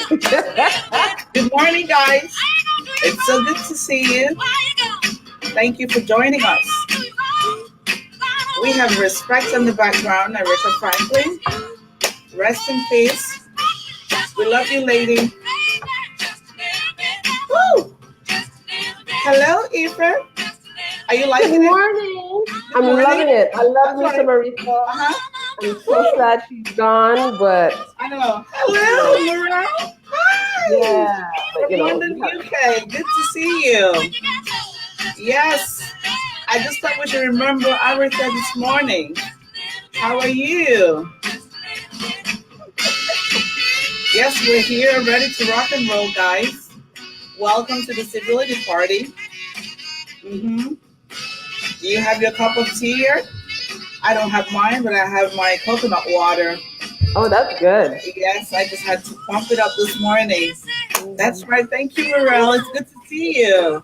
Good morning, guys. It's so good to see you. Thank you for joining us. We have Respect on the background, Aretha Franklin. Rest in peace. We love you, lady. Woo! Hello, Eva. Are you Good liking it? morning. Good I'm morning. loving it. I love That's me some right. Aretha. Uh-huh. I'm so Woo! sad she's gone, but I know. you know, Hello, Morale. Hi. yeah, but From you know, London, UK. Good to see you. Yes. I just thought we should remember Aretha this morning. How are you? Yes, we're here, ready to rock and roll, guys. Welcome to the Civility Party. Do you have your cup of tea here? I don't have mine, but I have my coconut water. oh, that's good. Yes, I just had to pump it up this morning. That's Mhm. right. Thank you, Morel. It's good to see you.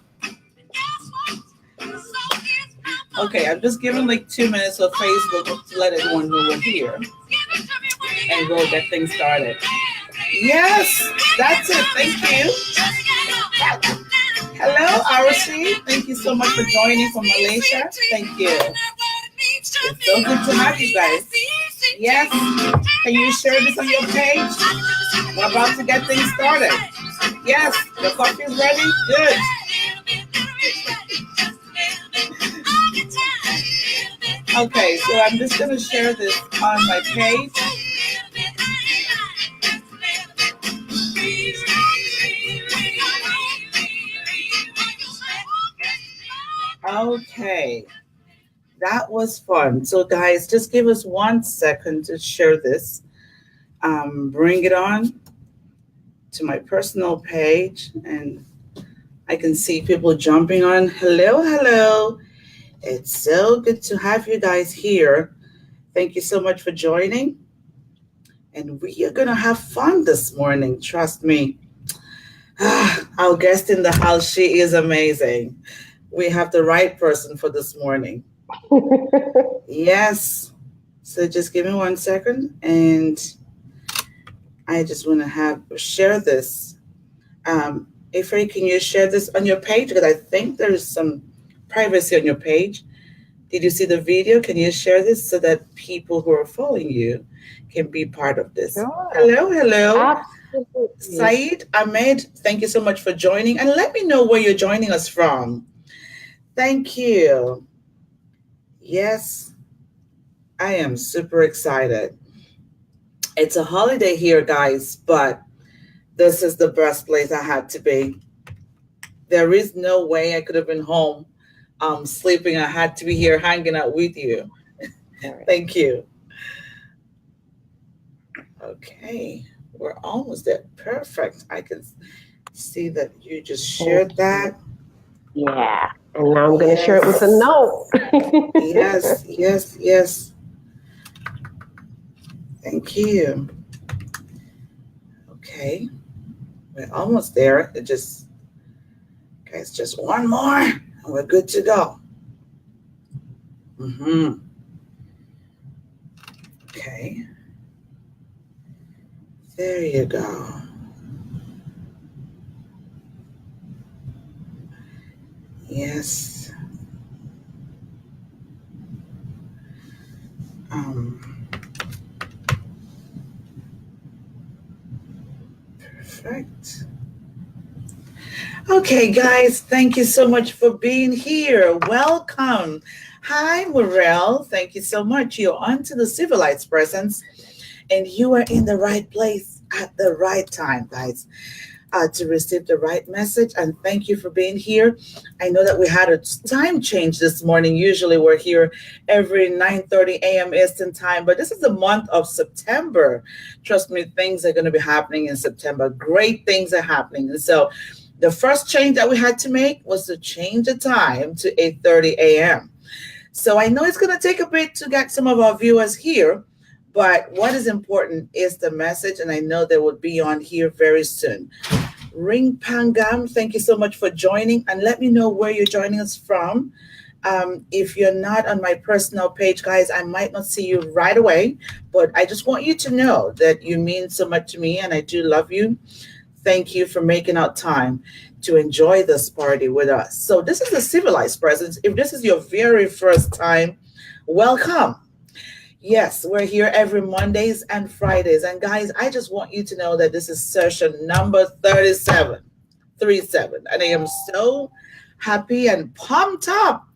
Okay, I'm just giving like 2 minutes of Facebook to let everyone know we're here, and we'll get things started. Yes, that's it. Thank you. Hello, RC. Thank you so much for joining from Malaysia. Thank you. It's so good to have you guys. Yes. Can you share this on your page? We're about to get things started. Yes. Your coffee is ready? Good. Okay, so I'm just going to share this on my page. Okay. That was fun. So, guys, just give us 1 second to share this. Bring it on to my personal page, and I can see people jumping on. Hello, hello. It's so good to have you guys here. Thank you so much for joining. And we are going to have fun this morning. Trust me. Our guest in the house, she is amazing. We have the right person for this morning. Yes. So just give me 1 second, and I just want to have share this. Ifrey, can you share this on your page? Because I think there's some privacy on your page. Did you see the video? Can you share this so that people who are following you can be part of this? Sure. Hello, hello. Absolutely. Saeed Ahmed, thank you so much for joining. And let me know where you're joining us from. Thank you. Yes, I am super excited. It's a holiday here, guys, but this is the best place I had to be. There is no way I could have been home sleeping. I had to be here hanging out with you. All right. Thank you. Okay, we're almost there. Perfect. I can see that you just Thank shared you. that. Yeah. And now I'm going to share it with a Yes, note. yes, yes, yes. Thank you. Okay, we're almost there. It just, guys, just one more, and we're good to go. Mm-hmm. Okay, there you go. Yes. Um, Perfect. Okay, guys, thank you so much for being here. Welcome. Hi, Morel. Thank you so much. You're on to the Civilites presence, and you are in the right place at the right time, guys, to receive the right message. And thank you for being here. I know that we had a time change this morning. Usually we're here every 9:30 a.m. Eastern time, but this is the month of September. Trust me, things are going to be happening in September. Great things are happening. And so the first change that we had to make was to change the time to 8:30 a.m. So I know it's going to take a bit to get some of our viewers here, but what is important is the message, and I know they will be on here very soon. Ring Pangam, thank you so much for joining, and let me know where you're joining us from. If you're not on my personal page, guys, I might not see you right away, but I just want you to know that you mean so much to me and I do love you. Thank you for making out time to enjoy this party with us. So, this is the civilized presence. If this is your very first time, welcome. Yes, we're here every Mondays and Fridays. And guys, I just want you to know that this is session number 37. 37. And I am so happy and pumped up.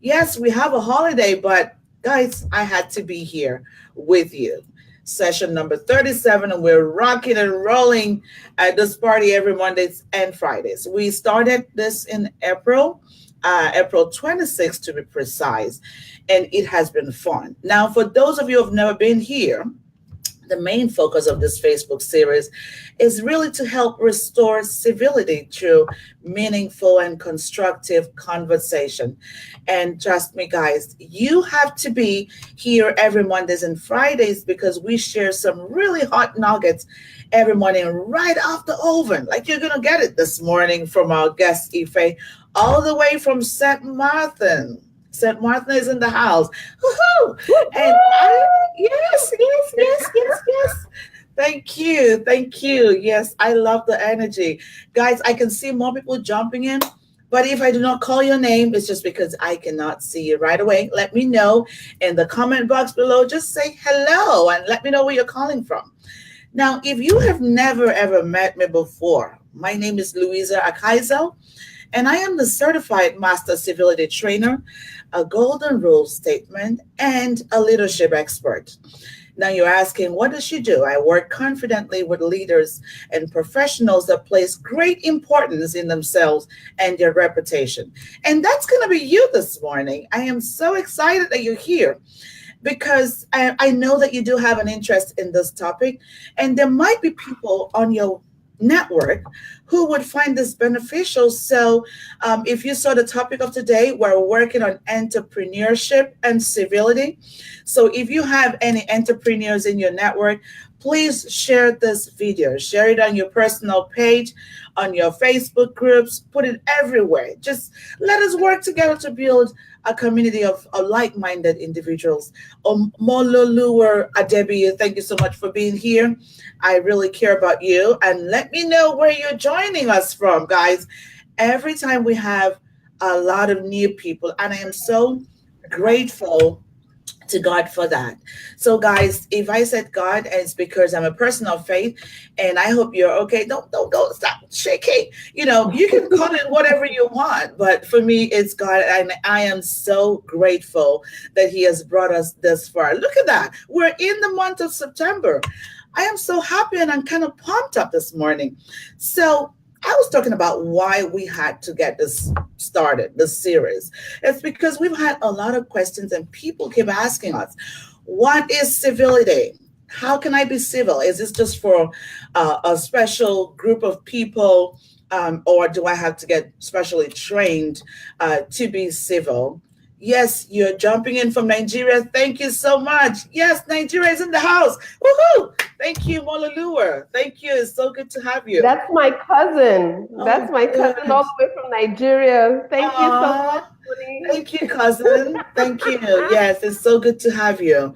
Yes, we have a holiday, but guys, I had to be here with you. Session number 37, and we're rocking and rolling at this party every Mondays and Fridays. We started this in April, April 26th to be precise, and it has been fun. Now, for those of you who have never been here, the main focus of this Facebook series is really to help restore civility through meaningful and constructive conversation. And trust me, guys, you have to be here every Mondays and Fridays because we share some really hot nuggets every morning right off the oven. Like you're going to get it this morning from our guest, Ife, all the way from St. Martin. St. Martin is in the house. Woohoo! And yes. Thank you. Thank you. Yes, I love the energy. Guys, I can see more people jumping in. But if I do not call your name, it's just because I cannot see you right away. Let me know in the comment box below. Just say hello and let me know where you're calling from. Now, if you have never ever met me before, my name is Louisa Akaiso, and I am the certified master civility trainer, a golden rule statement, and a leadership expert. Now you're asking, what does she do? I work confidently with leaders and professionals that place great importance in themselves and their reputation. And that's going to be you this morning. I am so excited that you're here because I know that you do have an interest in this topic, and there might be people on your network who would find this beneficial. So if you saw the topic of today, we're working on entrepreneurship and civility. So if you have any entrepreneurs in your network, please share this video, share it on your personal page, on your Facebook groups, put it everywhere. Just let us work together to build a community of like-minded individuals. Mololua Adebi, thank you so much for being here. I really care about you. And let me know where you're joining us from, guys. Every time we have a lot of new people, and I am so grateful to God for that. So, guys, if I said God, it's because I'm a person of faith, and I hope you're okay. Don't stop shaking. You know, you can call it whatever you want, but for me, it's God, and I am so grateful that He has brought us this far. Look at that. We're in the month of September. I am so happy, and I'm kind of pumped up this morning. So, I was talking about why we had to get this started, this series. It's because we've had a lot of questions and people keep asking us, what is civility? How can I be civil? Is this just for a special group of people, or do I have to get specially trained to be civil? Yes, you're jumping in from Nigeria. Thank you so much. Yes, Nigeria is in the house. Woohoo! Thank you, Mololua. Thank you. It's so good to have you. That's my cousin. That's Oh, my good. cousin all the way from Nigeria. Thank you so much, Aw, Tony. thank you, cousin. Thank you. Yes, it's so good to have you.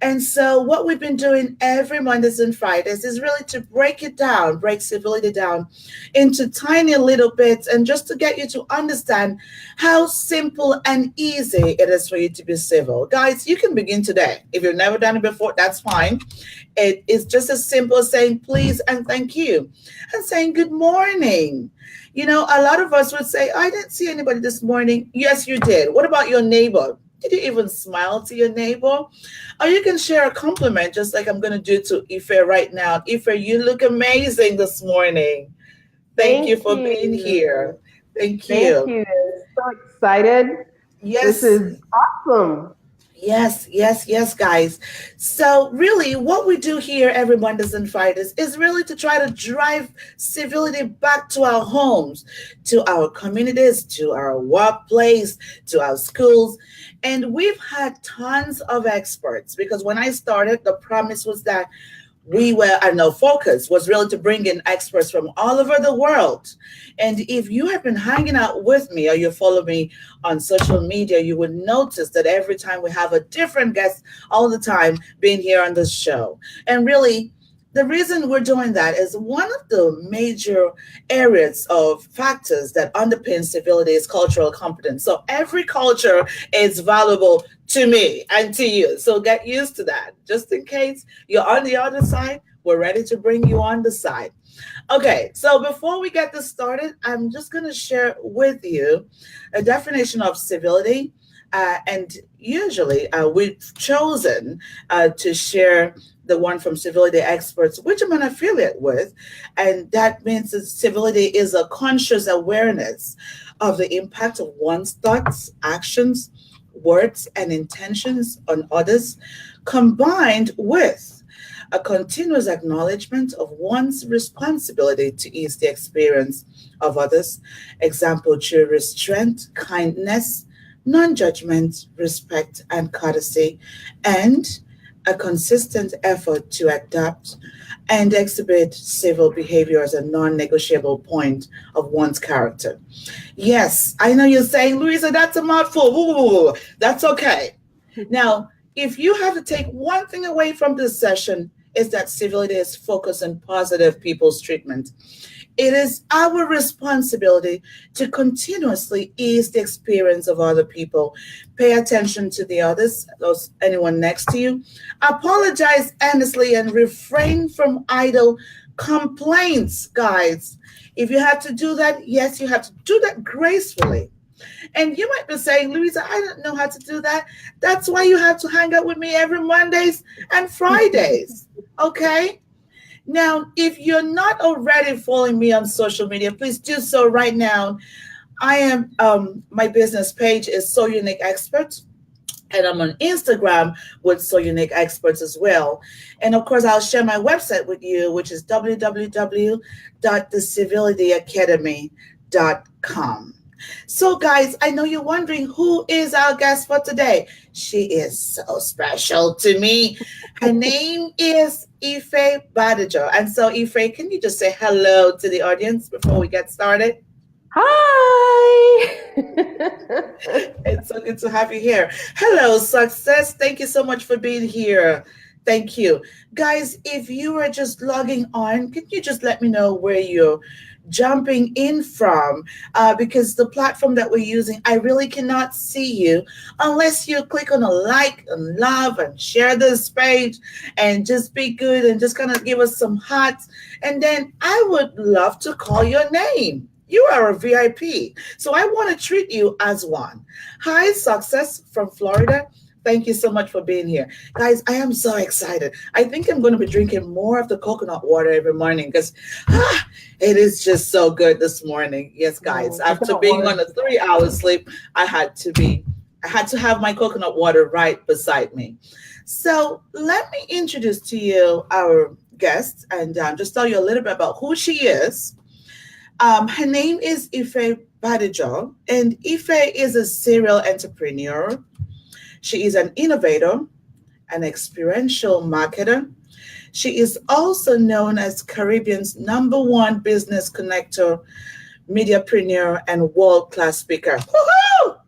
And so, what we've been doing every Mondays and Fridays is really to break it down, break civility down into tiny little bits, and just to get you to understand how simple and easy it is for you to be civil. Guys, you can begin today. If you've never done it before, that's fine. It is just as simple as saying please and thank you, and saying good morning. You know, a lot of us would say, I didn't see anybody this morning. Yes, you did. What about your neighbor? Did you even smile to your neighbor? Or you can share a compliment, just like I'm going to do to Ife right now. Ife, you look amazing this morning. Thank you Thank for being you. here. Thank Thank you. you. So excited. This Yes. is awesome. Yes, guys. So, really, what we do here every Mondays and Fridays is really to try to drive civility back to our homes, to our communities, to our workplace, to our schools. And we've had tons of experts because when I started, the promise was that our focus was really to bring in experts from all over the world. And if you have been hanging out with me or you follow me on social media, you would notice that every time we have a different guest all the time being here on this show. And really, the reason we're doing that is one of the major areas of factors that underpin civility is cultural competence. So every culture is valuable to me and to you. So get used to that. Just in case you're on the other side, we're ready to bring you on the side. Okay, so before we get this started, I'm just going to share with you a definition of civility. And usually we've chosen to share the one from Civility Experts, which I'm an affiliate with. And that means that civility is a conscious awareness of the impact of one's thoughts, actions, words, and intentions on others, combined with a continuous acknowledgement of one's responsibility to ease the experience of others. Example, through restraint, kindness, non-judgment, respect, and courtesy, and a consistent effort to adapt and exhibit civil behavior as a non-negotiable point of one's character. Yes, I know you're saying, Louisa, that's a mouthful. Woo, woo, woo. That's okay. Now, if you have to take one thing away from this session, is that civility is focused on positive people's treatment. It is our responsibility to continuously ease the experience of other people. Pay attention to the others, those anyone next to you. Apologize earnestly and refrain from idle complaints, guys. If you have to do that, yes, you have to do that gracefully. And you might be saying, Louisa, I don't know how to do that. That's why you have to hang out with me every Mondays and Fridays. Okay? Now, if you're not already following me on social media, please do so right now. I am my business page is So Unique Experts, and I'm on Instagram with So Unique Experts as well. And of course, I'll share my website with you, which is www.thecivilityacademy.com. So, guys, I know you're wondering who is our guest for today. She is so special to me. Her name is Ife Badejo. And so, Ife, can you just say hello to the audience before we get started? Hi. It's so good to have you here. Hello, Success. Thank you so much for being here. Thank you. Guys, if you are just logging on, can you just let me know where you're jumping in from? Because the platform that we're using, I really cannot see you unless you click on a like and love and share this page and just be good and just kind of give us some hearts. And then I would love to call your name. You are a VIP, so I want to treat you as one. Hi, Success from Florida. Thank you so much for being here. Guys, I am so excited. I think I'm going to be drinking more of the coconut water every morning because it is just so good this morning. Yes, guys, after being on a 3-hour sleep, I had to have my coconut water right beside me. So let me introduce to you our guest and just tell you a little bit about who she is. Her name is Ife Badejo, and Ife is a serial entrepreneur. She is an innovator, an experiential marketer. She is also known as Caribbean's #1 business connector, mediapreneur, and world-class speaker. Woohoo!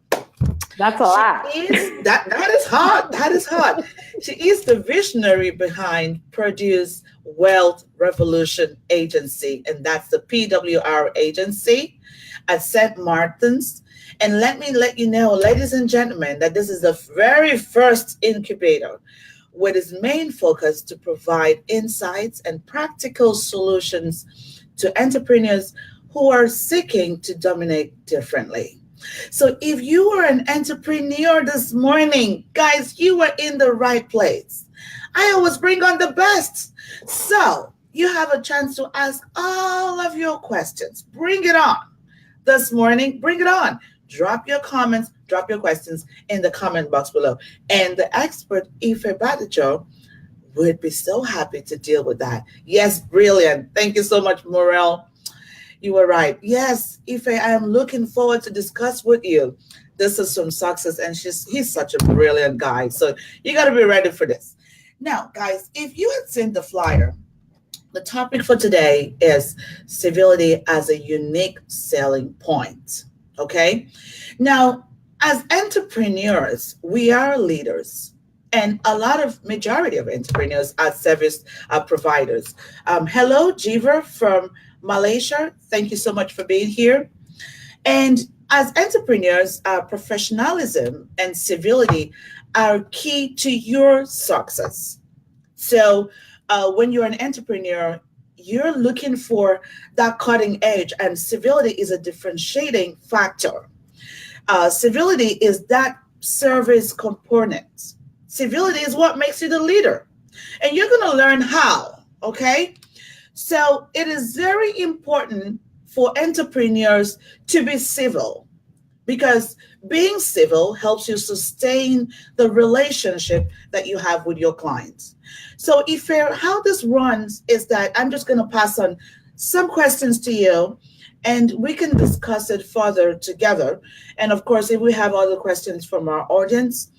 That's a lot. That is hard. That is hard. She is the visionary behind Produce Wealth Revolution Agency, and that's the PWR agency at St. Martin's. And let me let you know, ladies and gentlemen, that this is the very first incubator with its main focus to provide insights and practical solutions to entrepreneurs who are seeking to dominate differently. So if you are an entrepreneur this morning, guys, you are in the right place. I always bring on the best. So you have a chance to ask all of your questions. Bring it on this morning. Bring it on. Drop your comments, drop your questions in the comment box below. And the expert, Ife Badejo, would be so happy to deal with that. Yes, brilliant. Thank you so much, Morel. You were right. Yes, Ife, I am looking forward to discuss with you. This is from Success, and he's such a brilliant guy. So you got to be ready for this. Now, guys, if you had seen the flyer, the topic for today is civility as a unique selling point. Okay. Now, as entrepreneurs, we are leaders. And a lot of majority of entrepreneurs are service providers. Hello, Jiver from Malaysia. Thank you so much for being here. And as entrepreneurs, professionalism and civility are key to your success. So, when you're an entrepreneur, you're looking for that cutting edge, and civility is a differentiating factor. Civility is that service component. Civility is what makes you the leader, and you're going to learn how. Okay, so it is very important for entrepreneurs to be civil because being civil helps you sustain the relationship that you have with your clients. So, if how this runs is that I'm just going to pass on some questions to you and we can discuss it further together. And of course, if we have other questions from our audience,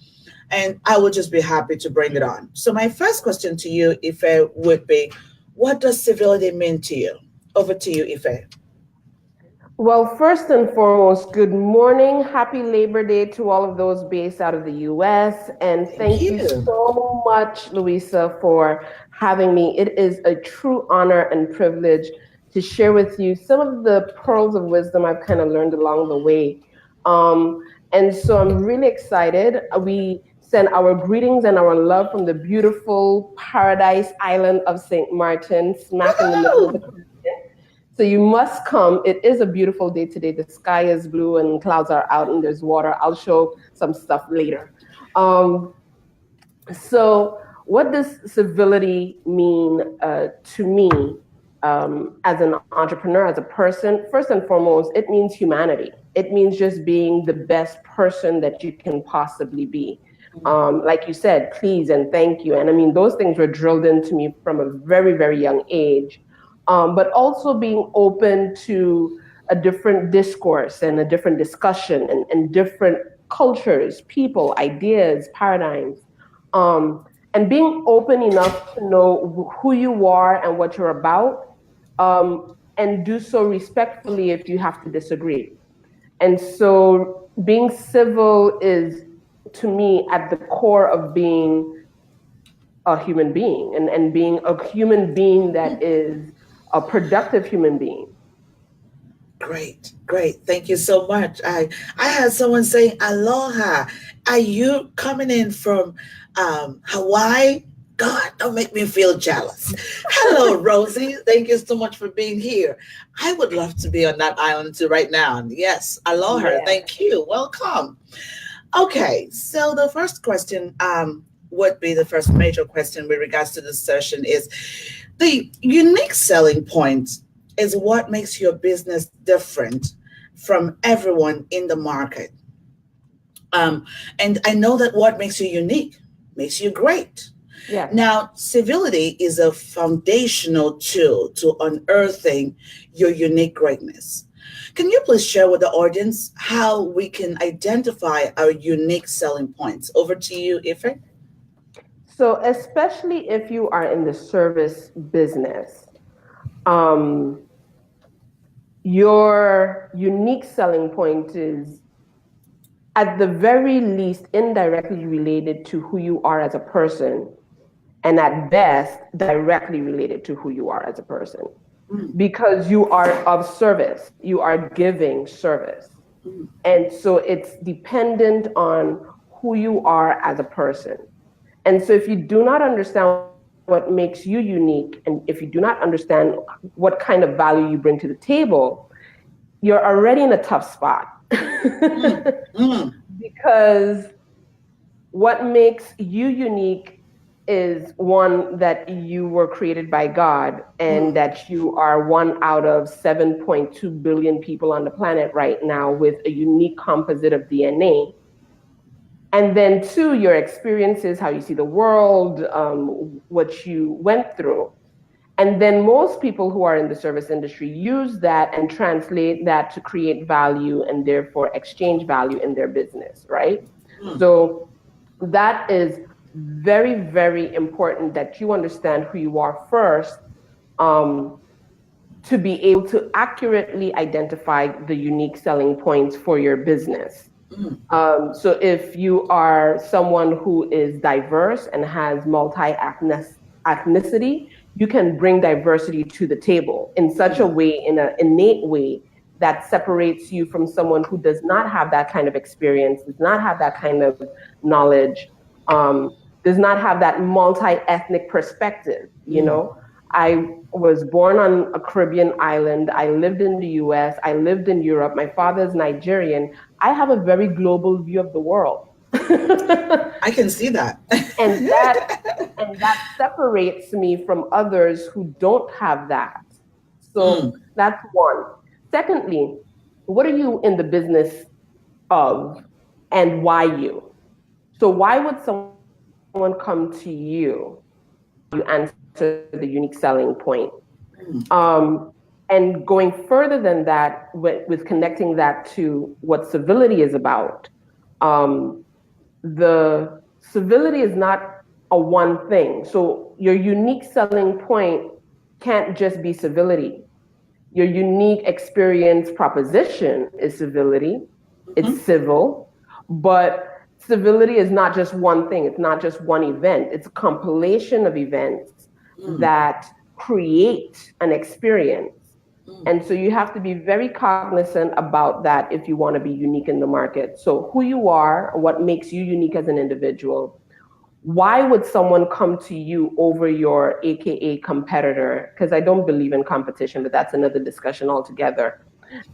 and I will just be happy to bring it on. So, my first question to you, Ife, would be what does civility mean to you? Over to you, Ife. Well, first and foremost, good morning. Happy Labor Day to all of those based out of the US. And Thank thank you you. so much, Louisa, for having me. It is a true honor and privilege to share with you some of the pearls of wisdom I've kind of learned along the way. Um, and so I'm really excited. We send our greetings and our love from the beautiful paradise island of St. Martin, smack in the middle of the Woohoo! Caribbean. So you must come. It is a beautiful day today. The sky is blue and clouds are out and there's water. I'll show some stuff later. Um, so what does civility mean to me as an entrepreneur, as a person? First and foremost, it means humanity. It means just being the best person that you can possibly be. Like you said, please and thank you. And I mean, those things were drilled into me from a very, very young age. But also being open to a different discourse and a different discussion and different cultures, people, ideas, paradigms, and being open enough to know who you are and what you're about, and do so respectfully if you have to disagree. And so being civil is, to me, at the core of being a human being and being a human being that is a productive human being. Great, great. Thank you so much. I had someone saying aloha. Are you coming in from Hawaii? God, don't make me feel jealous. Hello, Rosie. Thank you so much for being here. I would love to be on that island too right now. Yes, aloha. Yeah. Thank you. Welcome. Okay, so the first question would be the first major question with regards to this session is the unique selling point is what makes your business different from everyone in the market. And I know that what makes you unique makes you great. Yeah. Now, civility is a foundational tool to unearthing your unique greatness. Can you please share with the audience how we can identify our unique selling points? Over to you, Ife. So especially if you are in the service business, um, your unique selling point is at the very least indirectly related to who you are as a person, and at best directly related to who you are as a person, Mm, because you are of service, you are giving service. mm, And so it's dependent on who you are as a person. And so if you do not understand what makes you unique, and if you do not understand what kind of value you bring to the table, you're already in a tough spot. mm, mm. Because what makes you unique is one, that you were created by God and Mm. that you are one out of 7.2 billion people on the planet right now with a unique composite of DNA. And then two, your experiences, how you see the world, what you went through. And then most people who are in the service industry use that and translate that to create value and therefore exchange value in their business, right? Mm. So that is very, very important that you understand who you are first, um, to be able to accurately identify the unique selling points for your business. Mm, So if you are someone who is diverse and has ethnicity, you can bring diversity to the table in such a mm, way, in an innate way, that separates you from someone who does not have that kind of experience, does not have that kind of knowledge, does not have that multi-ethnic perspective. You mm. know, I was born on a Caribbean island. I lived in the US. I lived in Europe. My father's Nigerian. I have a very global view of the world. I can see that. and that and that separates me from others who don't have that. So Mm, that's one. Secondly, what are you in the business of, and why you? So why would someone come to you? You answer the unique selling point. mm, And going further than that, with connecting that to what civility is about, um, the civility is not a one thing. So your unique selling point can't just be civility. Your unique experience proposition is civility, it's mhm, civil, but civility is not just one thing, it's not just one event, it's a compilation of events mm, that create an experience. mm. And so you have to be very cognizant about that if you want to be unique in the market. So, who you are, what makes you unique as an individual. Why would someone come to you over your AKA competitor? Because I don't believe in competition, but that's another discussion altogether.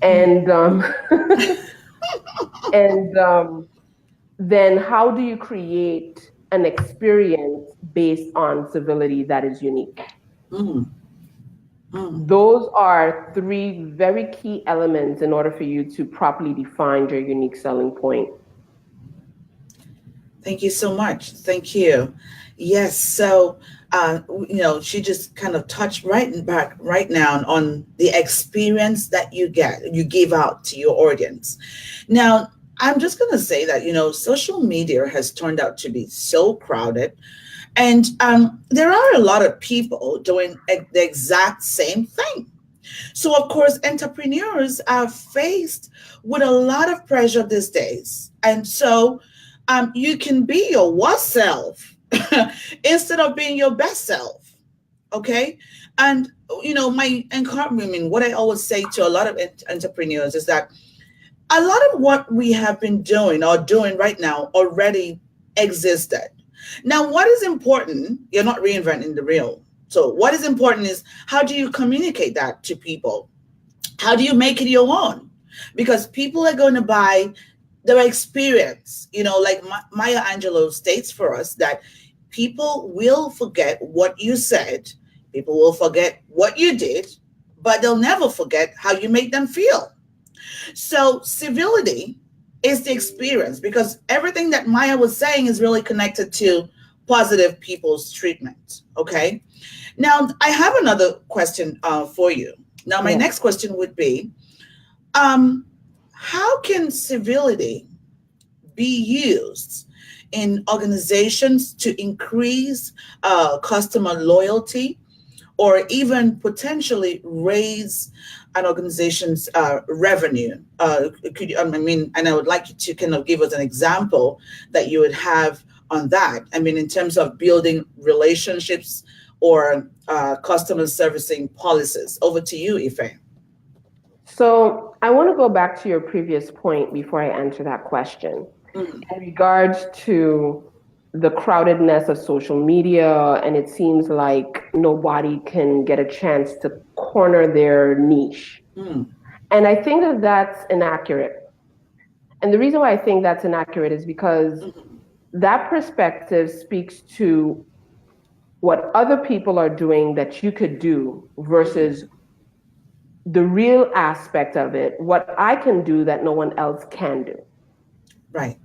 And and then how do you create an experience based on civility that is unique? Mm, mm. Those are three very key elements in order for you to properly define your unique selling point. Thank you so much. Thank you. Yes. So, she just kind of touched back right now on the experience that you give out to your audience. Now, I'm just going to say that, social media has turned out to be so crowded. And there are a lot of people doing the exact same thing. So, of course, entrepreneurs are faced with a lot of pressure these days. And so you can be your worst self instead of being your best self. Okay. And, what I always say to a lot of entrepreneurs is that a lot of what we have been doing or doing right now already existed. Now, what is important, you're not reinventing the wheel. So, what is important is how do you communicate that to people? How do you make it your own? Because people are going to buy their experience. Like Maya Angelou states for us that people will forget what you said, people will forget what you did, but they'll never forget how you made them feel. So, civility is the experience because everything that Maya was saying is really connected to positive people's treatment. Okay. Now, I have another question for you. Now, my Yeah. next question would be um, how can civility be used in organizations to increase customer loyalty or even potentially raise an organization's revenue? And I would like you to kind of give us an example that you would have on that. I mean, in terms of building relationships or customer servicing policies. Over to you, Ife. So I want to go back to your previous point before I answer that question. Mm, In regards to the crowdedness of social media, and it seems like nobody can get a chance to corner their niche. mm, And I think that that's inaccurate. And the reason why I think that's inaccurate is because mm, that perspective speaks to what other people are doing that you could do mm. versus the real aspect of it, what I can do that no one else can do. Right.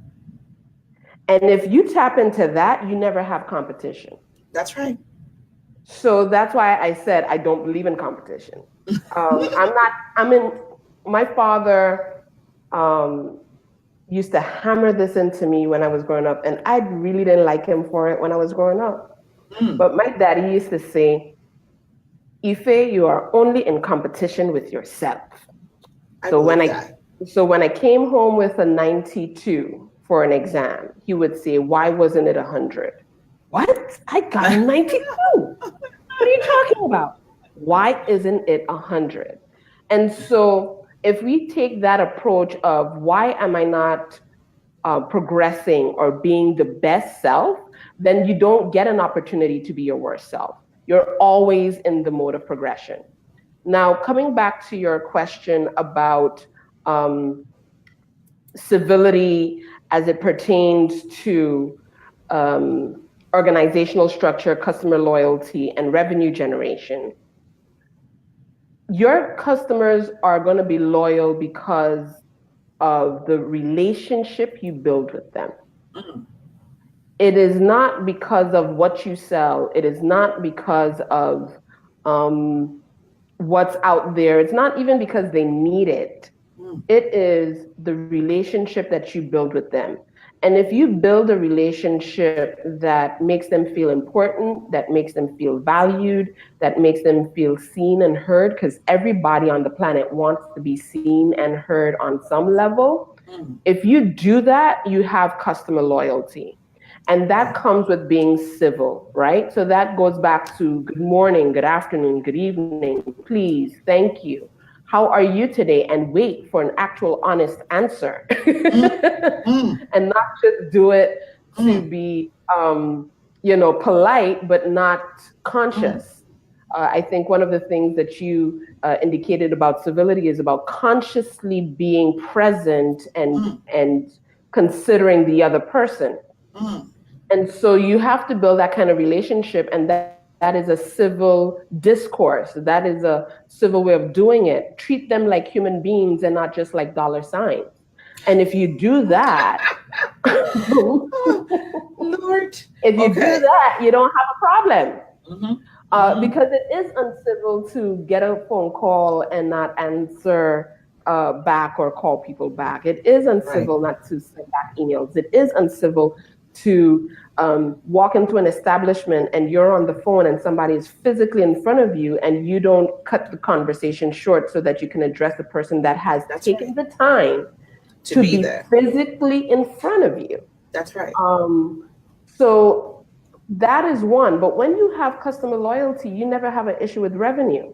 And if you tap into that, you never have competition. That's right. So that's why I said I don't believe in competition. I'm not, I'm in, my father, um, used to hammer this into me when I was growing up, and I really didn't like him for it when I was growing up. Mm, But my daddy used to say, Ife, you are only in competition with yourself. I So when believe I that. so when I came home with a 92 for an exam, he would say, "Why wasn't it 100?" What? I got a 92. What are you talking about? Why isn't it 100? And so if we take that approach of why am I not progressing or being the best self, then you don't get an opportunity to be your worst self. You're always in the mode of progression. Now, coming back to your question about um, civility as it pertains to organizational structure, customer loyalty, and revenue generation, your customers are going to be loyal because of the relationship you build with them. Mm, It is not because of what you sell. It is not because of um, what's out there. It's not even because they need it. mm, It is the relationship that you build with them. And if you build a relationship that makes them feel important, that makes them feel valued, that makes them feel seen and heard, because everybody on the planet wants to be seen and heard on some level, mm. if you do that, you have customer loyalty. And that Wow. comes with being civil, right? So that goes back to good morning, good afternoon, good evening, please, thank you. How are you today? And wait for an actual honest answer. Mm, mm, And not just do it to mm, be, polite, but not mm, conscious. I think one of the things that you indicated about civility is about consciously being present mm, and considering the other person. mm. And so you have to build that kind of relationship, and that is a civil discourse. That is a civil way of doing it. Treat them like human beings and not just like dollar signs. And if you do that, Oh, Lord. if you do Okay. that, you don't have a problem. Mm-hmm. Mm-hmm. Because it is uncivil to get a phone call and not answer back or call people back. It is Right. uncivil not to send back emails. It is uncivil to walk into an establishment and you're on the phone and somebody is physically in front of you and you don't cut the conversation short so that you can address the person that has That's taken right. the time To to be be there. physically in front of you. That's right. Um, so that is one. But when you have customer loyalty, you never have an issue with revenue.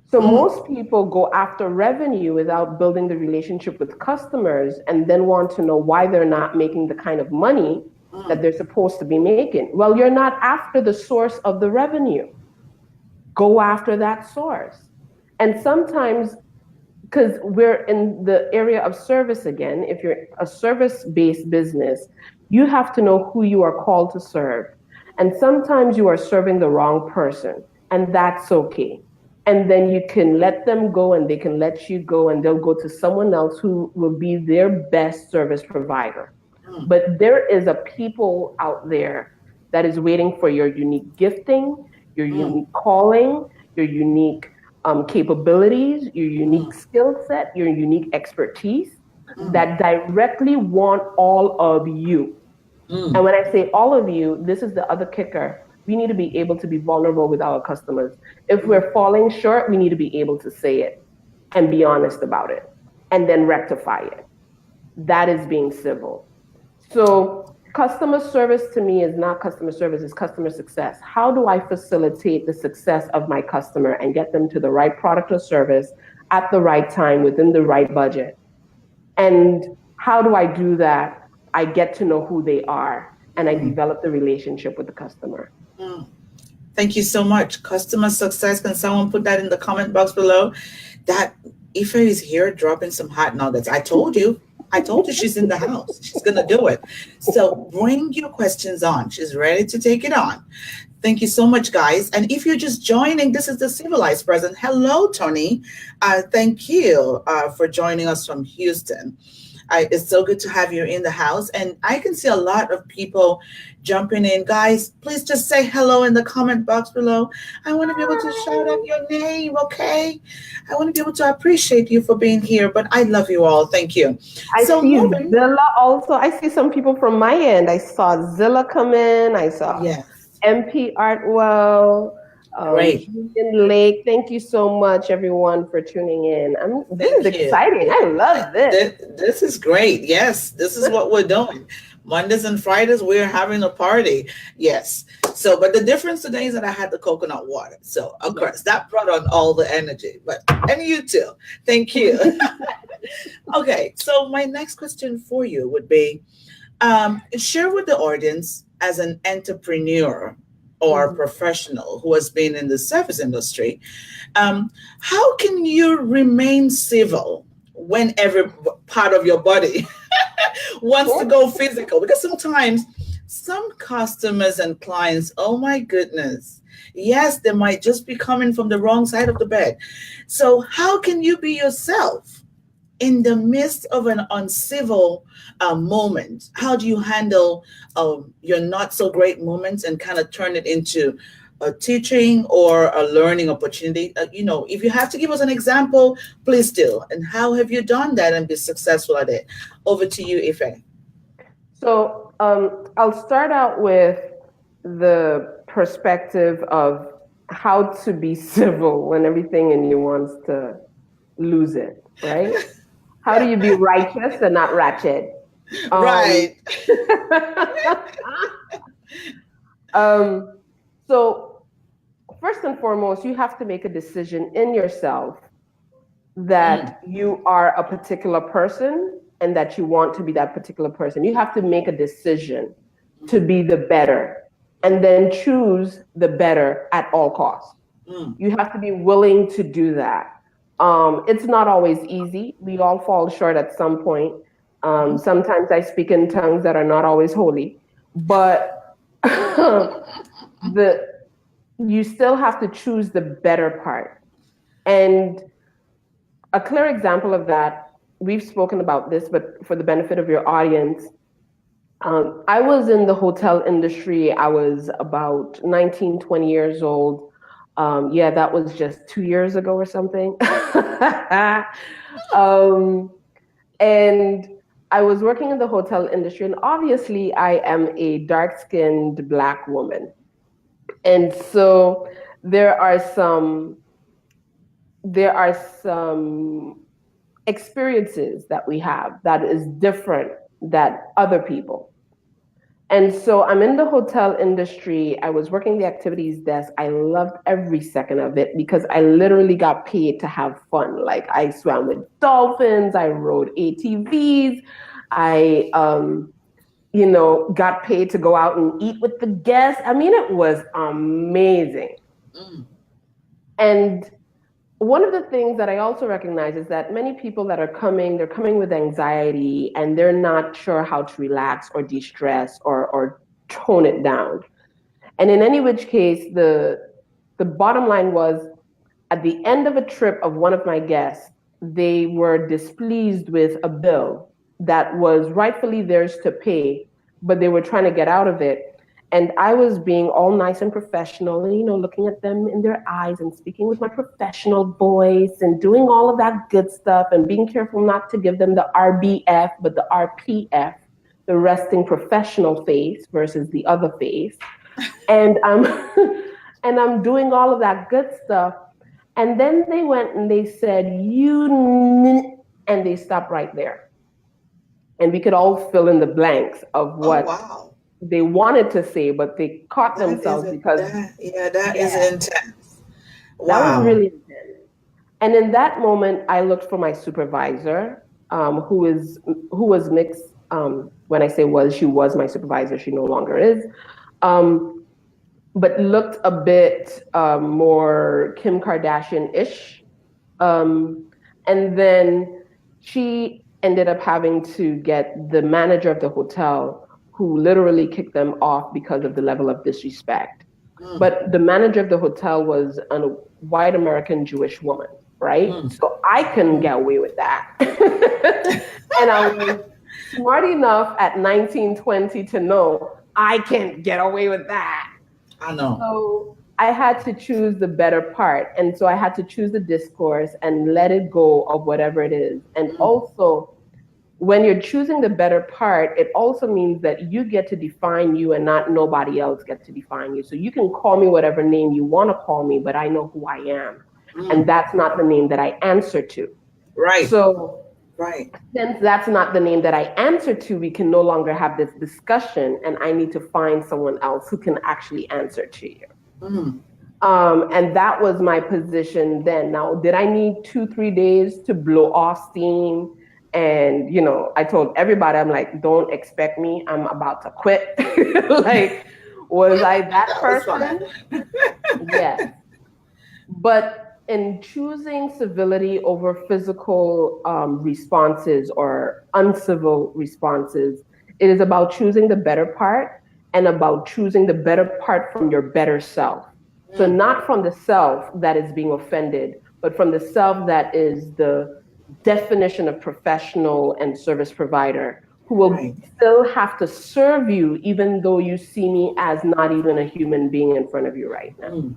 So Mm, most people go after revenue without building the relationship with customers and then want to know why they're not making the kind of money that mm, they're supposed to be making. Well, you're not after the source of the revenue. Go after that source. And sometimes, because we're in the area of service again, if you're a service based business, you have to know who you are called to serve. And sometimes you are serving the wrong person, and that's okay. And then you can let them go and they can let you go, and they'll go to someone else who will be their best service provider. mm, But there is a people out there that is waiting for your unique gifting, your mm, unique calling, your unique capabilities, your unique mm, skill set, your unique expertise mm, that directly want all of you. And mm. when I say all of you, this is the other kicker. We need to be able to be vulnerable with our customers. If Mm. we're falling short, we need to be able to say it and be honest about it and then rectify it. That is being civil. So customer service to me is not customer service, it's customer success. How do I facilitate the success of my customer and get them to the right product or service at the right time within the right budget? And how do I do that? I get to know who they are and I Mm, develop the relationship with the customer. mm. Thank you so much. Customer success. Can someone put that in the comment box below? That Ife is here dropping some hot nuggets. I told you. I told you she's in the house. She's going to do it. So bring your questions on. She's ready to take it on. Thank you so much, guys. And if you're just joining, this is the Civilized Present. Hello, Tony. Thank you for joining us from Houston. It's so good to have you in the house. And I can see a lot of people jumping in. Guys, please just say hello in the comment box below. I want to be able to shout out your name, okay? I want to be able to appreciate you for being here, but I love you all. Thank you. I So see moving, Zilla also. I see some people from my end. I saw Zilla come in. I saw yes, MP Artwell, great. Julian Lake. Thank you so much, everyone, for tuning in. This is Thank you. exciting. I love this. This is great. Yes, this is what we're doing. Mondays and Fridays, we're having a party. Yes. So, but the difference today is that I had the coconut water. So, of Yes. course, that brought on all the energy. But, and you too. Thank you. Okay. So, my next question for you would be share with the audience as an entrepreneur or Mhm. professional who has been in the service industry, how can you remain civil when every part of your body wants to go physical? Because sometimes some customers and clients, oh my goodness, yes, they might just be coming from the wrong side of the bed. So, how can you be yourself in the midst of an uncivil moment? How do you handle your not so great moments and kind of turn it into a teaching or a learning opportunity? If you have to give us an example, please do. And how have you done that and be successful at it? Over to you, Ife. So I'll start out with the perspective of how to be civil when everything in you wants to lose it, right? How do you be righteous and not ratchet? Um, Right. um, so first and foremost, you have to make a decision in yourself Mm, that you are a particular person and that you want to be that particular person. You have to make a decision to mm, be the better and then choose the better at all costs. mm, You have to be willing to do that. It's not always easy. We all fall short at some point. mm. Sometimes I speak in tongues that are not always holy, but the you still have to choose the better part. And a clear example of that, we've spoken about this, but for the benefit of your audience, I was in the hotel industry. I was about 19, 20 years old. Yeah, that was just 2 years ago or something. um, and I was working in the hotel industry, and obviously, I am a dark skinned Black woman. And so there are some there are some experiences that we have that is different than other people. And so I'm in the hotel industry. I was working the activities desk. I loved every second of it because I literally got paid to have fun. Like I swam with dolphins, I rode ATVs, I got paid to go out and eat with the guests. I mean, it was amazing. Mm. And one of the things that I also recognize is that many people that are coming, they're coming with anxiety and they're not sure how to relax or de-stress or tone it down. And in any which case, the bottom line was at the end of a trip of one of my guests, they were displeased with a bill that was rightfully theirs to pay, but they were trying to get out of it. And I was being all nice and professional and, looking at them in their eyes and speaking with my professional voice and doing all of that good stuff and being careful not to give them the RBF, but the RPF, the resting professional face versus the other face. And I'm, and I'm doing all of that good stuff. And then they went and they said, and they stopped right there. And we could all fill in the blanks of Oh, what wow. they wanted to say, but they caught That is themselves a because, that yeah, that is yeah, intense. that was Wow. really intense. And in that moment, I looked for my supervisor, who was mixed. When I say was, she was my supervisor. She no longer is. Um, but looked a bit more Kim Kardashian-ish. And then she ended up having to get the manager of the hotel, who literally kicked them off because of the level of disrespect. Mm, But the manager of the hotel was a white American Jewish woman, right? mm, So I couldn't mm. get away with that. And I was smart enough at 19, 20 to know I can't get away with that. I know. So I had to choose the better part. And so I had to choose the discourse and let it go of whatever it is. And Mm, also, when you're choosing the better part, it also means that you get to define you and not nobody else gets to define you. So you can call me whatever name you want to call me, but I know who I am. And mm. that's not the name that I answer to. Right, So right. since that's not the name that I answer to, we can no longer have this discussion, and I need to find someone else who can actually answer to you. Mm, And that was my position then. Now, did I need 2, 3 days to blow off steam? And, I told everybody, I'm like, don't expect me. I'm about to quit. Like, was I that that was fun. person? Yes. But in choosing civility over physical responses or uncivil responses, it is about choosing the better part and about choosing the better part from your better self. So, Mm, not from the self that is being offended, but from the self that is the definition of professional and service provider who will right. still have to serve you even though you see me as not even a human being in front of you right now. Mm,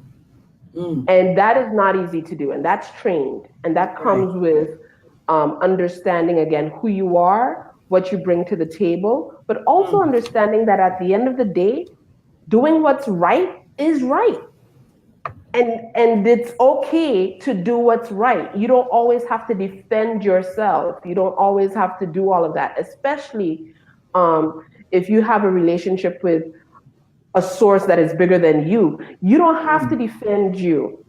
mm, And that is not easy to do. And that's trained. And that right. comes with understanding, again, who you are, what you bring to the table, but also Mm, understanding that at the end of the day, doing what's right is right. And it's okay to do what's right. You don't always have to defend yourself. You don't always have to do all of that, especially if you have a relationship with a source that is bigger than you. You don't have to mm, defend you.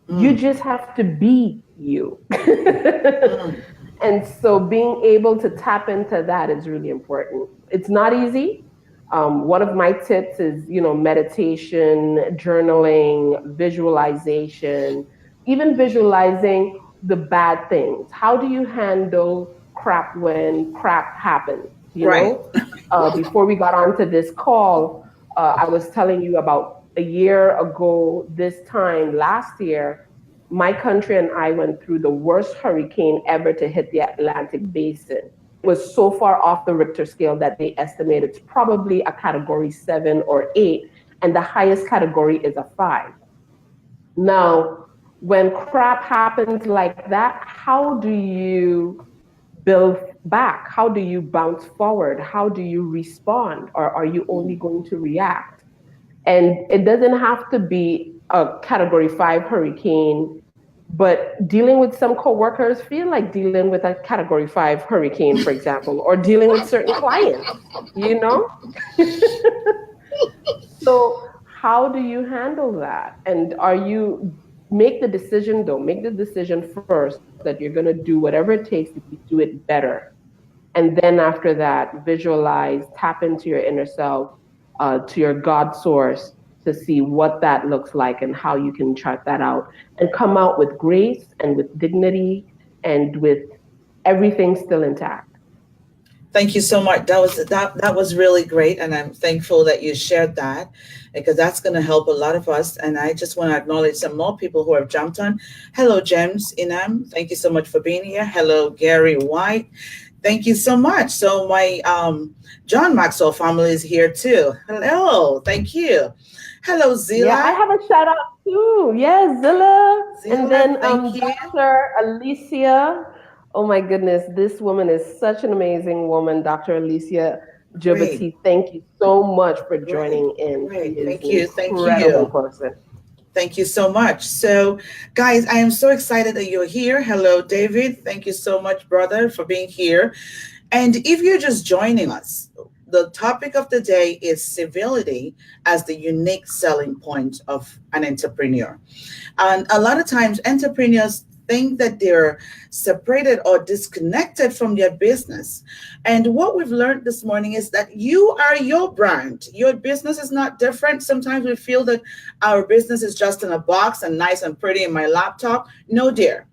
You mm, just have to be you. mm. And so being able to tap into that is really important. It's not easy. One of my tips is, meditation, journaling, visualization, even visualizing the bad things. How do you handle crap when crap happens? Right. Before we got onto this call, I was telling you about a year ago, this time last year, my country and I went through the worst hurricane ever to hit the Atlantic basin. It was so far off the Richter scale that they estimate it's probably a category 7 or 8, and the highest category is a 5. Now, when crap happens like that, how do you build back? How do you bounce forward? How do you respond? Or are you only going to react? And it doesn't have to be a category 5 hurricane, but dealing with some coworkers feel like dealing with a category 5 hurricane, for example, or dealing with certain clients, you know? So, how do you handle that? And are you make the decision though, make the decision first that you're going to do whatever it takes to do it better. And then after that, visualize, tap into your inner self, to your God source to see what that looks like and how you can chart that out and come out with grace and with dignity and with everything still intact. Thank you so much. That was really great, and I'm thankful that you shared that because that's going to help a lot of us. And I just want to acknowledge some more people who have jumped on. Hello, James Inam. Thank you so much for being here. Hello, Gary White. Thank you so much. So my John Maxwell family is here too. Hello. Thank you. Hello, Yeah, I Zila. have a shout out too. Yes, Zilla. And Zila, then thank you. Dr. Alicia. Oh my goodness, this woman is such an amazing woman, Dr. Alicia Great. Jubati. Thank you so much for Great. joining in. She Great. is Thank an you. Thank incredible you. person. Thank you so much. So, guys, I am so excited that you're here. Hello, David. Thank you so much, brother, for being here. And if you're just joining us, the topic of the day is civility as the unique selling point of an entrepreneur. And a lot of times, entrepreneurs think that they're separated or disconnected from their business. And what we've learned this morning is that you are your brand. Your business is not different. Sometimes we feel that our business is just in a box and nice and pretty in my laptop. No, dear.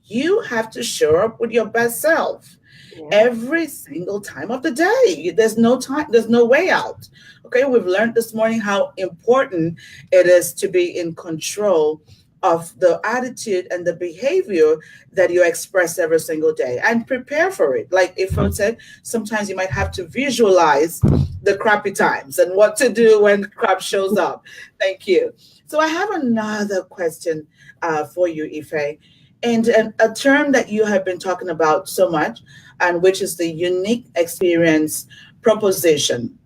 You have to show up with your best self Yeah. every single time of the day. There's no time, there's no way out. Okay, we've learned this morning how important it is to be in control of the attitude and the behavior that you express every single day and prepare for it. Like if I said, sometimes you might have to visualize the crappy times and what to do when crap shows up. Thank you. So I have another question for you, Ife, and a term that you have been talking about so much, and which is the unique experience proposition.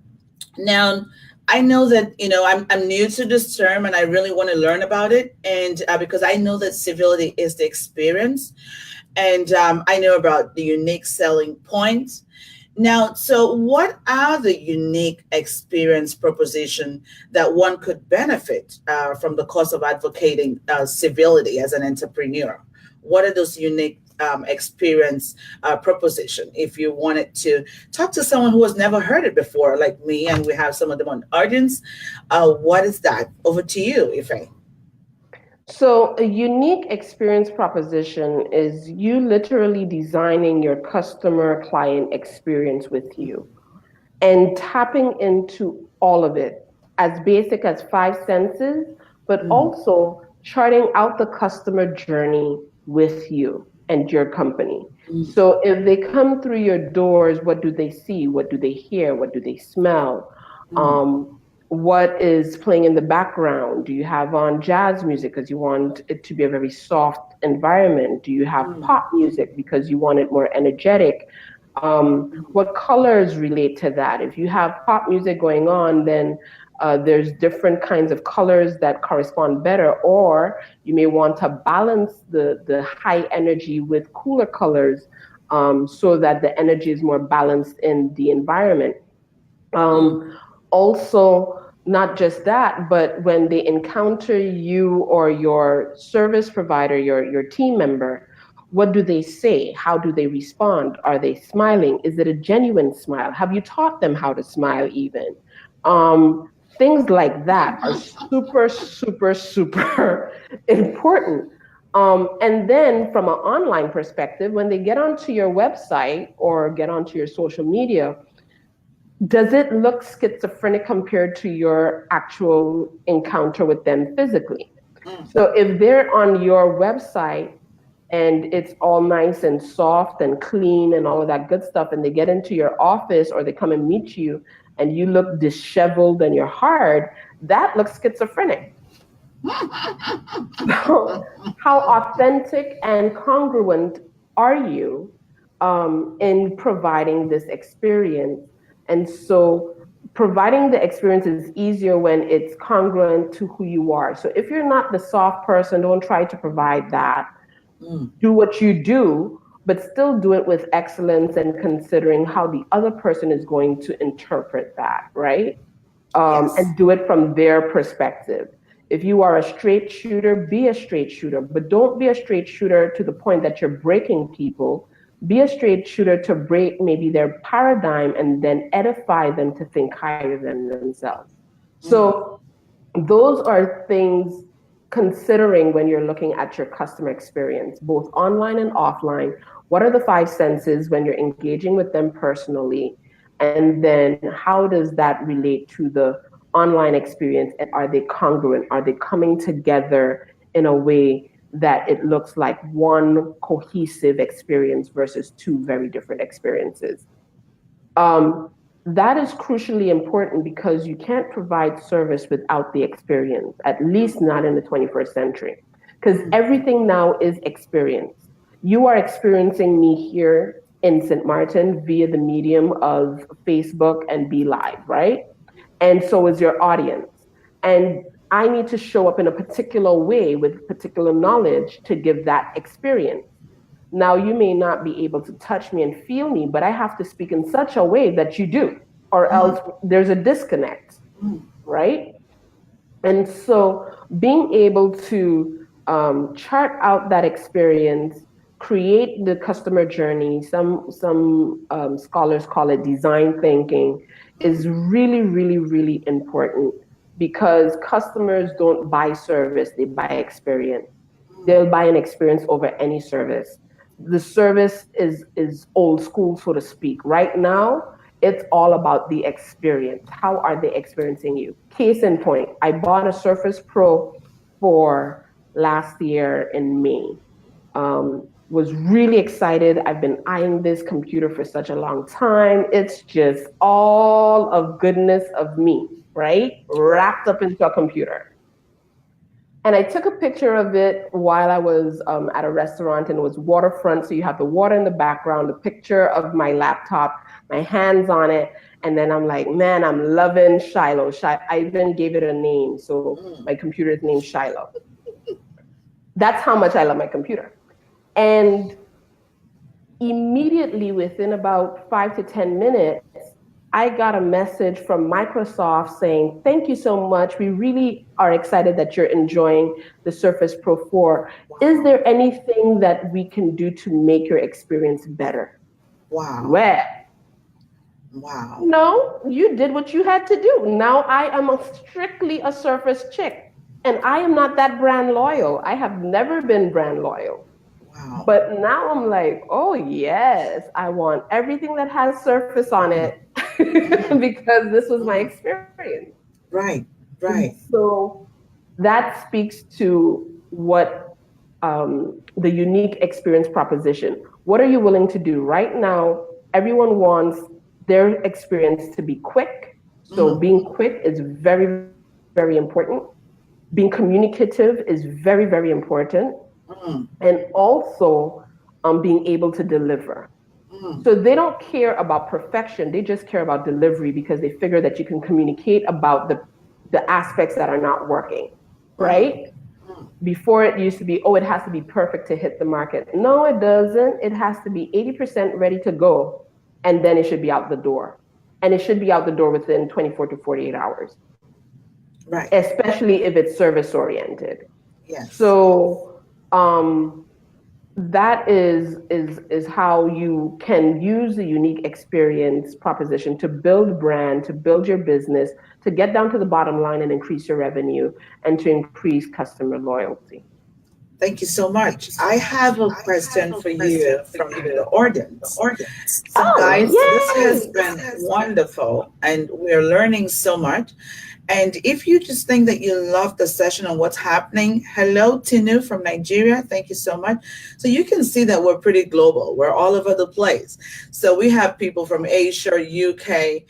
Now, I know that I'm new to this term, and I really want to learn about it, and because I know that civility is the experience, and I know about the unique selling points. Now, so what are the unique experience proposition that one could benefit from the course of advocating civility as an entrepreneur? What are those unique experience proposition? If you wanted to talk to someone who has never heard it before, like me, and we have some of them on audience, what is that? Over to you, Ife. So, a unique experience proposition is you literally designing your customer client experience with you and tapping into all of it, as basic as five senses, but Mm, also charting out the customer journey with you and your company. mm, So if they come through your doors, what do they see? What do they hear? What do they smell? mm, Um, what is playing in the background? Do you have on jazz music because you want it to be a very soft environment? Do you have mm, pop music because you want it more energetic? What colors relate to that? If you have pop music going on, then there's different kinds of colors that correspond better, or you may want to balance the high energy with cooler colors so that the energy is more balanced in the environment. Um, mm, Also, not just that, but when they encounter you or your service provider, your team member, what do they say? How do they respond? Are they smiling? Is it a genuine smile? Have you taught them how to smile even? Things like that are super, super, super important. And then from an online perspective, when they get onto your website or get onto your social media, does it look schizophrenic compared to your actual encounter with them physically? mm. So if they're on your website and it's all nice and soft and clean and all of that good stuff, and they get into your office or they come and meet you and you look disheveled and you're hard, that looks schizophrenic. So, how authentic and congruent are you in providing this experience? And so, providing the experience is easier when it's congruent to who you are. So, if you're not the soft person, don't try to provide that. Mm. Do what you do, but still do it with excellence and considering how the other person is going to interpret that, right? Yes. And do it from their perspective. If you are a straight shooter, be a straight shooter, but don't be a straight shooter to the point that you're breaking people. Be a straight shooter to break maybe their paradigm and then edify them to think higher than themselves. Mm. So those are things considering when you're looking at your customer experience, both online and offline. What are the five senses when you're engaging with them personally? And then how does that relate to the online experience? And are they congruent? Are they coming together in a way that it looks like one cohesive experience versus two very different experiences? Um, that is crucially important because you can't provide service without the experience, at least not in the 21st century, because everything now is experience. You are experiencing me here in St. Martin via the medium of Facebook and Be Live, right? And so is your audience. And I need to show up in a particular way with particular knowledge to give that experience. Now, you may not be able to touch me and feel me, but I have to speak in such a way that you do, or else there's a disconnect, right? And so, being able to chart out that experience, create the customer journey. Some scholars call it design thinking. Is really, really, really important because customers don't buy service; they buy experience. They'll buy an experience over any service. The service is old school, so to speak. Right now, it's all about the experience. How are they experiencing you? Case in point, I bought a Surface Pro for last year in May. Was really excited. I've been eyeing this computer for such a long time. It's just all of goodness of me, right? Right. Wrapped up into a computer. And I took a picture of it while I was at a restaurant, and it was waterfront. So you have the water in the background, the picture of my laptop, my hands on it. And then I'm like, man, I'm loving Shiloh. I even gave it a name. So my computer is named Shiloh. That's how much I love my computer. And immediately within about 5 to 10 minutes, I got a message from Microsoft saying, thank you so much. We really are excited that you're enjoying the Surface Pro 4. Is there anything that we can do to make your experience better? Wow. Well, Wow. no, you did what you had to do. Now I am strictly a Surface chick. And I am not that brand loyal. I have never been brand loyal. Wow. But now I'm like, oh yes, I want everything that has Surface on it because this was my experience. Right. Right. So that speaks to what the unique experience proposition. What are you willing to do? Right now, everyone wants their experience to be quick. So being quick is very, very important. Being communicative is very, very important. And also being able to deliver. So they don't care about perfection. They just care about delivery because they figure that you can communicate about the aspects that are not working, right? Before it used to be, oh, it has to be perfect to hit the market. No, it doesn't. It has to be 80% ready to go, and then it should be out the door. And it should be out the door within 24 to 48 hours. Right. Especially if it's service oriented. Yes. So that is how you can use the unique experience proposition to build brand, to build your business, to get down to the bottom line and increase your revenue and to increase customer loyalty. Thank you so much. I have a question for you from the audience. So, Oh, guys, this has yay! been wonderful, and we're learning so much. And if you just think that you love the session and what's happening, hello, Tinu from Nigeria. Thank you so much. So you can see that we're pretty global. We're all over the place. So we have people from Asia, UK,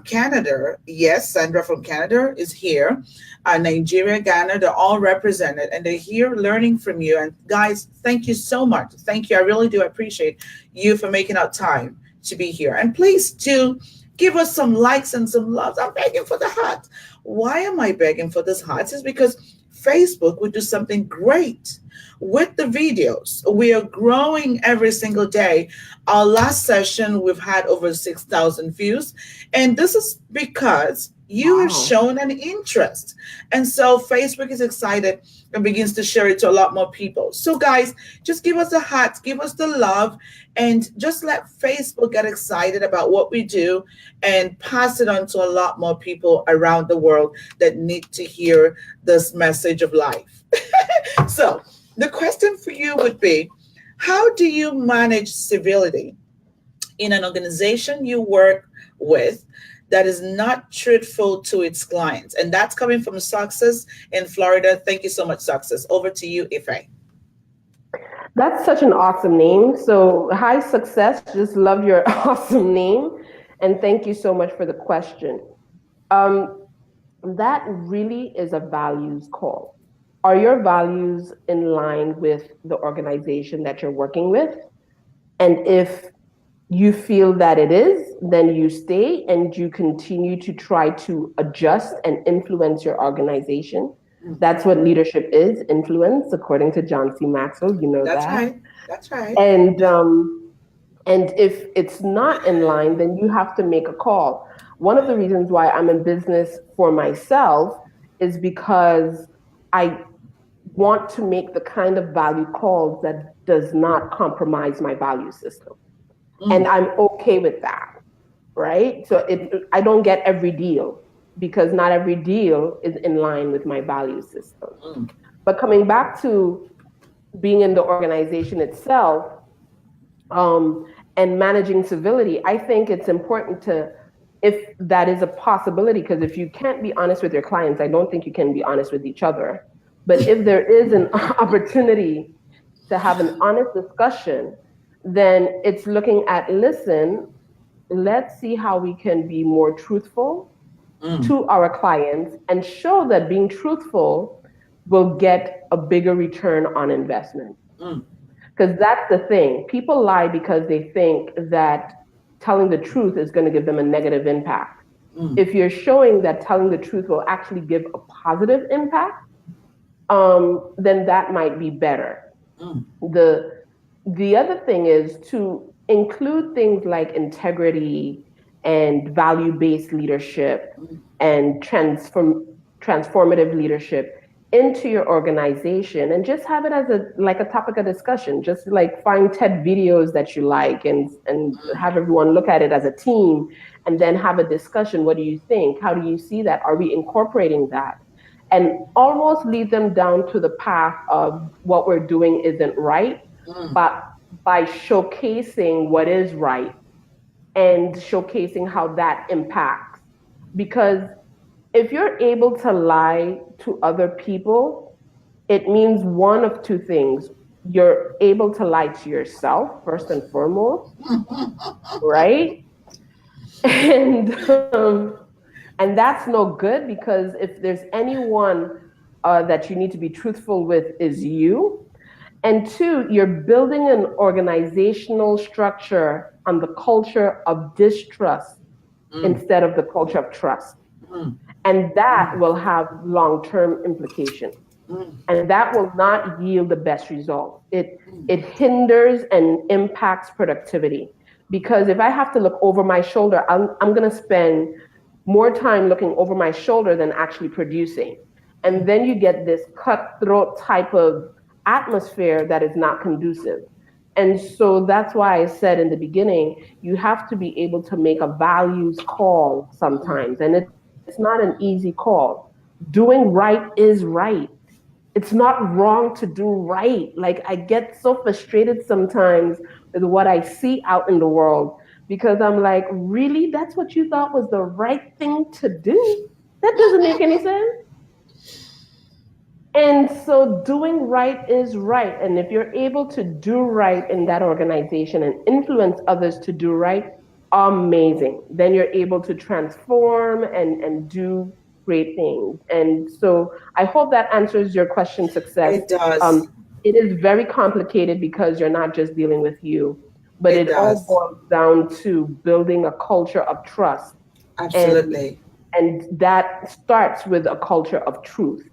Canada. Yes, Sandra from Canada is here. Nigeria, Ghana, they're all represented, and they're here learning from you. And guys, thank you so much. Thank you. I really do appreciate you for making out time to be here. And please do give us some likes and some loves. I'm begging for the heart. Why am I begging for this heart? It's because Facebook would do something great with the videos. We are growing every single day. Our last session, we've had over 6,000 views. And this is because you have shown an interest. And so Facebook is excited and begins to share it to a lot more people. So guys, just give us the heart, give us the love, and just let Facebook get excited about what we do and pass it on to a lot more people around the world that need to hear this message of life. So the question for you would be, how do you manage civility in an organization you work with that is not truthful to its clients? And that's coming from Success in Florida. Thank you so much, Success. Over to you, Ife. That's such an awesome name. So, hi, Success. Just love your awesome name. And thank you so much for the question. That really is a values call. Are your values in line with the organization that you're working with? And if you feel that it is, then you stay and you continue to try to adjust and influence your organization. That's what leadership is, influence, according to John C. Maxwell. You know That's that. right. That's right. And if it's not in line, then you have to make a call. One of the reasons why I'm in business for myself is because I want to make the kind of value calls that does not compromise my value system. And I'm okay with that, right? So I don't get every deal because not every deal is in line with my value system. But coming back to being in the organization itself, um, and managing civility, I think it's important to, if that is a possibility, because if you can't be honest with your clients, I don't think you can be honest with each other. But if there is an opportunity to have an honest discussion, then it's looking at, listen, let's see how we can be more truthful Mm, to our clients and show that being truthful will get a bigger return on investment. mm, Because that's the thing. People lie because they think that telling the truth is going to give them a negative impact. mm, If you're showing that telling the truth will actually give a positive impact, then that might be better. mm, The the other thing is to include things like integrity and value-based leadership and transformative leadership into your organization, and just have it as a like a topic of discussion. Just like find TED videos that you like, and have everyone look at it as a team, and then have a discussion. What do you think? How do you see that? Are we incorporating that? And almost lead them down to the path of what we're doing isn't right, mm. but by showcasing what is right and showcasing how that impacts. Because if you're able to lie to other people, it means one of two things. You're able to lie to yourself, first and foremost, right? And and that's no good, because if there's anyone that you need to be truthful with is you. And two, you're building an organizational structure on the culture of distrust Mm, instead of the culture of trust. mm, And that mm, will have long-term implications. mm, And that will not yield the best result. It mm. hinders and impacts productivity. Because if I have to look over my shoulder, I'm going to spend more time looking over my shoulder than actually producing. And then you get this cutthroat type of atmosphere that is not conducive. And so that's why I said in the beginning, you have to be able to make a values call sometimes. And it's not an easy call. Doing right is right. It's not wrong to do right. Like, I get so frustrated sometimes with what I see out in the world, because I'm like, really? That's what you thought was the right thing to do? That doesn't make any sense. And so doing right is right. And if you're able to do right in that organization and influence others to do right, amazing. Then you're able to transform and do great things. And so I hope that answers your question, success. It does. Um, it is very complicated because you're not just dealing with you, but It it all does. boils down to building a culture of trust. And Absolutely. and that starts with a culture of truth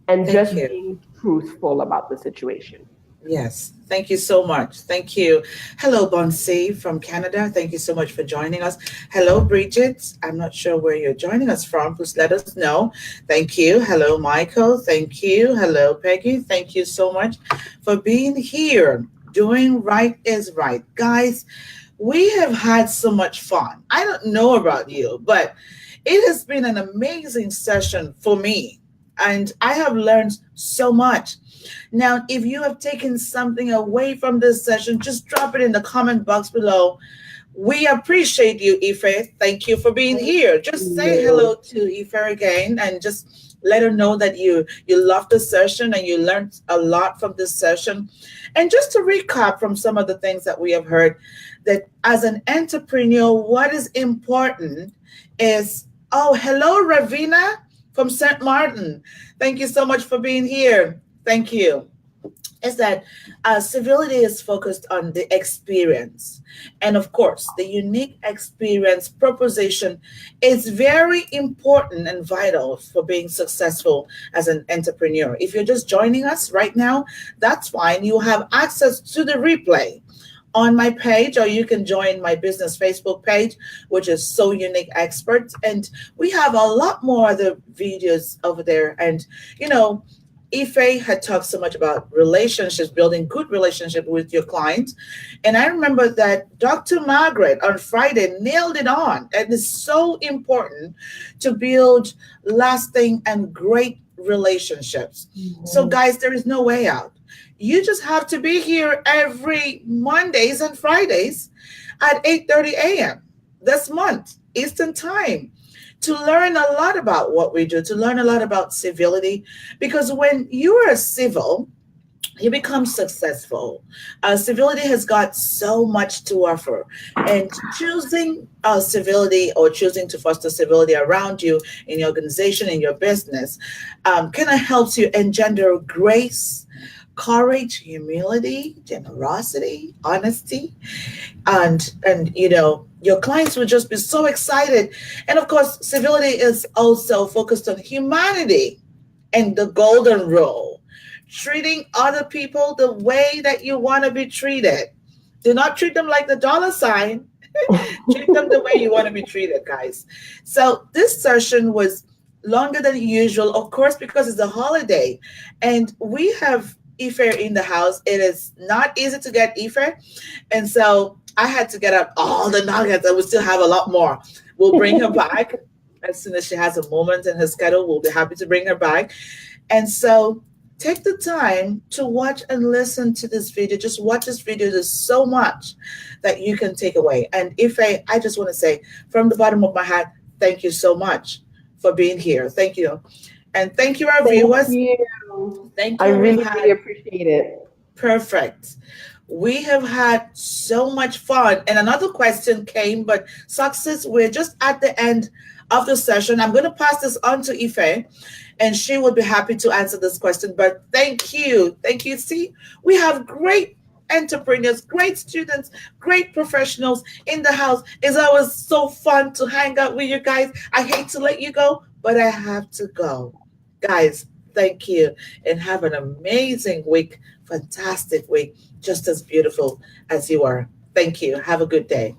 and Thank just you. being truthful about the situation. Yes, thank you so much. Thank you. Hello, Bonsi from Canada. Thank you so much for joining us. Hello, Bridget. I'm not sure where you're joining us from. Please let us know. Thank you. Hello, Michael. Thank you. Hello, Peggy. Thank you so much for being here. Doing right is right. Guys, we have had so much fun. I don't know about you, but it has been an amazing session for me. And I have learned so much. Now, if you have taken something away from this session, just drop it in the comment box below. We appreciate you, Ife. Thank you for being Thank here. Just say you. hello to Ife again and just let her know that you loved the session and you learned a lot from this session. And just to recap from some of the things that we have heard, that as an entrepreneur, what is important is, oh, hello, Ravina from St. Martin. Thank you so much for being here. Thank you. Is that civility is focused on the experience. And of course, the unique experience proposition is very important and vital for being successful as an entrepreneur. If you're just joining us right now, that's fine. You have access to the replay on my page, or you can join my business Facebook page, which is So Unique Experts. And we have a lot more other videos over there. And, you know, Ife had talked so much about relationships, building good relationship with your clients. And I remember that Dr. Margaret on Friday nailed it on. And it's so important to build lasting and great relationships. So, Mhm. guys, there is no way out. You just have to be here every Mondays and Fridays at 8:30 a.m. this month, Eastern Time, to learn a lot about what we do, to learn a lot about civility. Because when you are civil, you become successful. Civility has got so much to offer, and choosing civility or choosing to foster civility around you in your organization, in your business, kind of helps you engender grace, courage, humility, generosity, honesty, and your clients will just be so excited. And of course, civility is also focused on humanity and the golden rule, treating other people the way that you want to be treated. Do not treat them like the dollar sign. Treat them the way you want to be treated, guys. So this session was longer than usual, of course, because it's a holiday, and we have Ife in the house. It is not easy to get Ife, and so I had to get up all the nuggets, and we still have a lot more. We'll bring her back as soon as she has a moment in her schedule. We'll be happy to bring her back. And so take the time to watch and listen to this video. Just watch this video. There's so much that you can take away. And Ife, I just want to say from the bottom of my heart, thank you so much for being here. Thank you. And thank you, our Thank viewers. you. Thank I you. We've really, really had appreciate it. perfect. We have had so much fun. And another question came, but success, we're just at the end of the session. I'm going to pass this on to Ife, and she would be happy to answer this question. But thank you. Thank you. See, we have great entrepreneurs, great students, great professionals in the house. It's always so fun to hang out with you guys. I hate to let you go, but I have to go. Guys, thank you, and have an amazing week, fantastic week, just as beautiful as you are. Thank you. Have a good day.